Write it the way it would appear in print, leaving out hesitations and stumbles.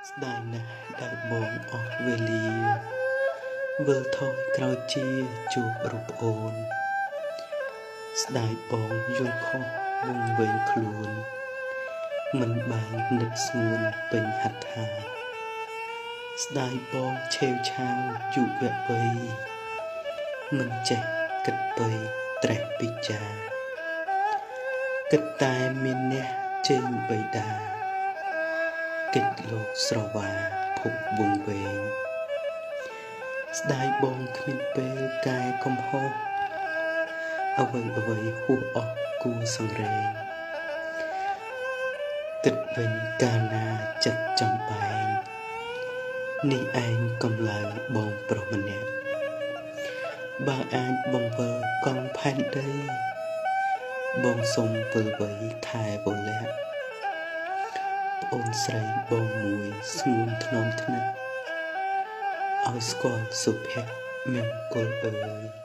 ស្ដាយណាស់ដែលបងអស់វេលាវិលថយក្រោយជាជួបរូបអូនស្ដាយបងយល់ខុសវង្វេងខ្លួនមិនបាននឹកស្ងួនពេញហត្ថាស្ដាយបងឆេវឆាវយុវវ័យមិនចេះគិតបីត្រេះពិចារគិតតែមានអ្នកចេញបៃតាកិច្ចលោកស្រវាភពវង្វេងស្ដាយបងគ្មានពេលកែកំហុសអ្វីហួសអស់គួរសង្រេងគិតវិញកាលណាចិត្តចំបែងនេះឯងកំឡៅបងប្រុសម្នាក់បើអាចបង្វើកង់ផែនដីបងសុំវិលវ័យថែវលៈប្អូនស្រីបងមួយស្ងួនថ្នមថ្នាក់ឲ្យស្គាល់សុភមង្គលអើយ